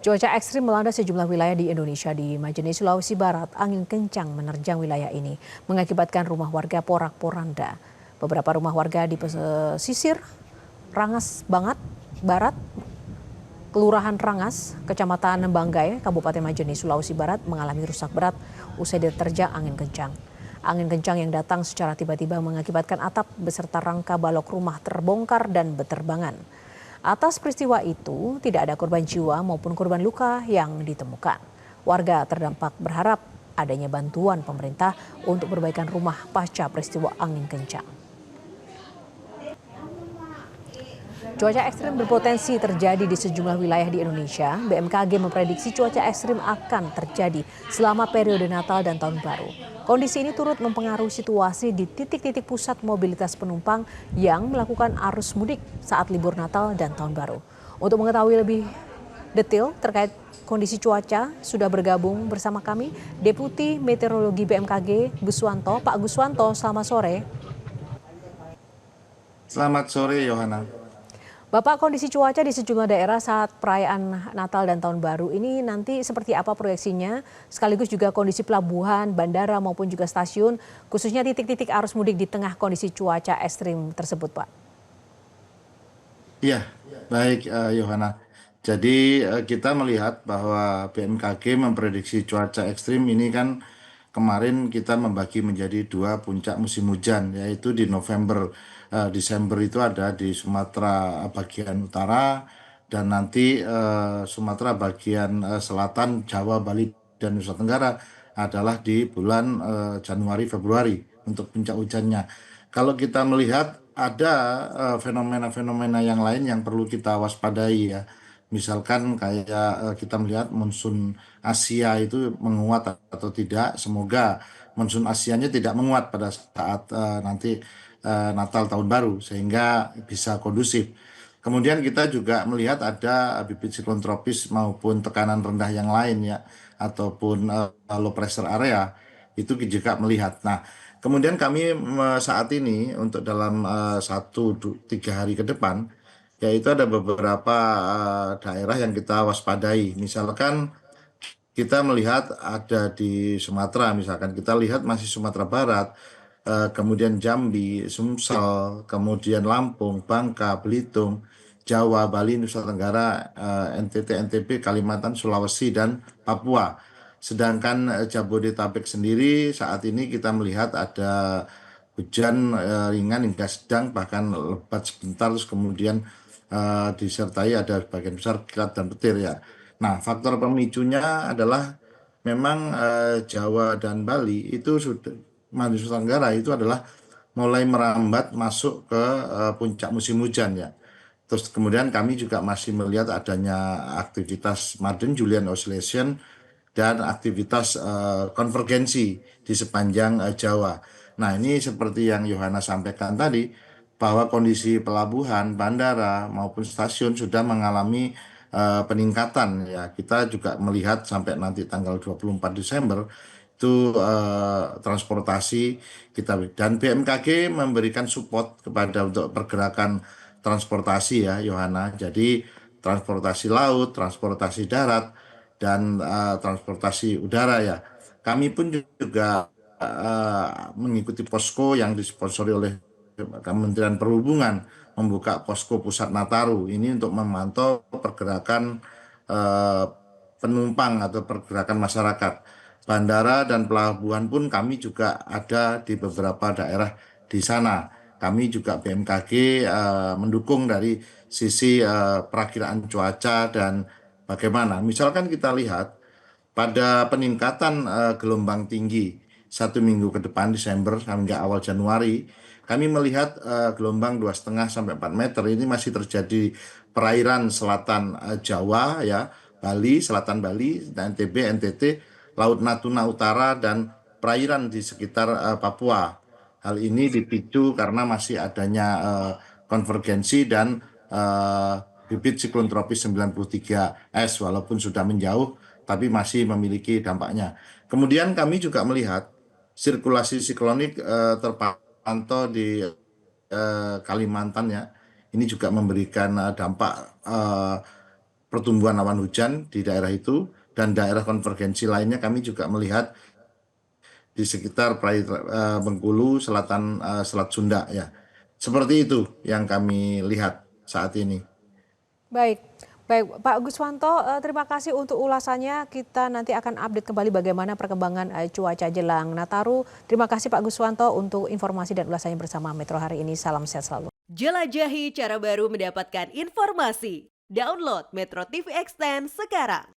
Cuaca ekstrim melanda sejumlah wilayah di Indonesia. Di Majene, Sulawesi Barat, angin kencang menerjang wilayah ini, mengakibatkan rumah warga porak-poranda. Beberapa rumah warga di pesisir Rangas Barat, Kelurahan Rangas, Kecamatan Banggai, Kabupaten Majene, Sulawesi Barat mengalami rusak berat usai diterjang angin kencang. Angin kencang yang datang secara tiba-tiba mengakibatkan atap beserta rangka balok rumah terbongkar dan beterbangan. Atas peristiwa itu, tidak ada korban jiwa maupun korban luka yang ditemukan. Warga terdampak berharap adanya bantuan pemerintah untuk perbaikan rumah pasca peristiwa angin kencang. Cuaca ekstrim berpotensi terjadi di sejumlah wilayah di Indonesia. BMKG memprediksi cuaca ekstrim akan terjadi selama periode Natal dan Tahun Baru. Kondisi ini turut mempengaruhi situasi di titik-titik pusat mobilitas penumpang yang melakukan arus mudik saat libur Natal dan Tahun Baru. Untuk mengetahui lebih detail terkait kondisi cuaca, sudah bergabung bersama kami Deputi Meteorologi BMKG Guswanto. Pak Guswanto, selamat sore. Selamat sore, Yohana. Bapak, kondisi cuaca di sejumlah daerah saat perayaan Natal dan Tahun Baru ini nanti seperti apa proyeksinya? Sekaligus juga kondisi pelabuhan, bandara maupun juga stasiun, khususnya titik-titik arus mudik di tengah kondisi cuaca ekstrim tersebut, Pak. Iya, baik, Yohana. Jadi kita melihat bahwa BMKG memprediksi cuaca ekstrim ini kan kemarin kita membagi menjadi dua puncak musim hujan, yaitu di November, Desember itu ada di Sumatera bagian utara dan nanti Sumatera bagian selatan, Jawa, Bali, dan Nusa Tenggara adalah di bulan Januari, Februari untuk puncak hujannya. Kalau kita melihat ada fenomena-fenomena yang lain yang perlu kita waspadai ya. Misalkan kayak kita melihat monsun Asia itu menguat atau tidak. Semoga monsun Asianya tidak menguat pada saat nanti Natal Tahun Baru sehingga bisa kondusif. Kemudian kita juga melihat ada bibit siklon tropis maupun tekanan rendah yang lain ya ataupun low pressure area itu juga melihat. Nah, kemudian kami saat ini untuk dalam 1-3 hari ke depan, yaitu ada beberapa daerah yang kita waspadai. Misalkan kita melihat ada di Sumatera, misalkan kita lihat masih Sumatera Barat, kemudian Jambi, Sumsel, kemudian Lampung, Bangka, Belitung, Jawa, Bali, Nusa Tenggara, NTT, NTB, Kalimantan, Sulawesi, dan Papua. Sedangkan Jabodetabek sendiri saat ini kita melihat ada hujan ringan hingga sedang bahkan lebat sebentar terus kemudian disertai ada bagian besar kilat dan petir ya. Nah, faktor pemicunya adalah memang Jawa dan Bali itu sudah Nusa Tenggara itu adalah mulai merambat masuk ke puncak musim hujan ya. Terus kemudian kami juga masih melihat adanya aktivitas Marden Julian Oscillation dan aktivitas konvergensi di sepanjang Jawa. Nah, ini seperti yang Yohana sampaikan tadi, bahwa kondisi pelabuhan, bandara maupun stasiun sudah mengalami peningkatan ya. Kita juga melihat sampai nanti tanggal 24 Desember itu transportasi kita dan BMKG memberikan support kepada untuk pergerakan transportasi ya Yohana. Jadi transportasi laut, transportasi darat dan transportasi udara ya. Kami pun juga mengikuti posko yang disponsori oleh Kementerian Perhubungan membuka posko pusat Nataru ini untuk memantau pergerakan eh, penumpang atau pergerakan masyarakat. Bandara dan pelabuhan pun kami juga ada di beberapa daerah di sana. Kami juga BMKG mendukung dari sisi perakiraan cuaca dan bagaimana. Misalkan kita lihat pada peningkatan gelombang tinggi 1 minggu ke depan Desember hingga awal Januari, kami melihat gelombang 2,5 sampai 4 meter ini masih terjadi perairan selatan Jawa ya, Bali, selatan Bali, NTB, NTT, Laut Natuna Utara dan perairan di sekitar Papua. Hal ini dipicu karena masih adanya konvergensi dan bibit siklon tropis 93S walaupun sudah menjauh tapi masih memiliki dampaknya. Kemudian kami juga melihat sirkulasi siklonik terpantau di Kalimantan ya. Ini juga memberikan dampak pertumbuhan awan hujan di daerah itu, dan daerah konvergensi lainnya kami juga melihat di sekitar Bengkulu, selatan Selat Sunda ya. Seperti itu yang kami lihat saat ini. Baik, baik Pak Guswanto, terima kasih untuk ulasannya. Kita nanti akan update kembali bagaimana perkembangan cuaca jelang Nataru. Terima kasih Pak Guswanto untuk informasi dan ulasannya bersama Metro hari ini. Salam sehat selalu. Jelajahi cara baru mendapatkan informasi. Download Metro TV Extend sekarang.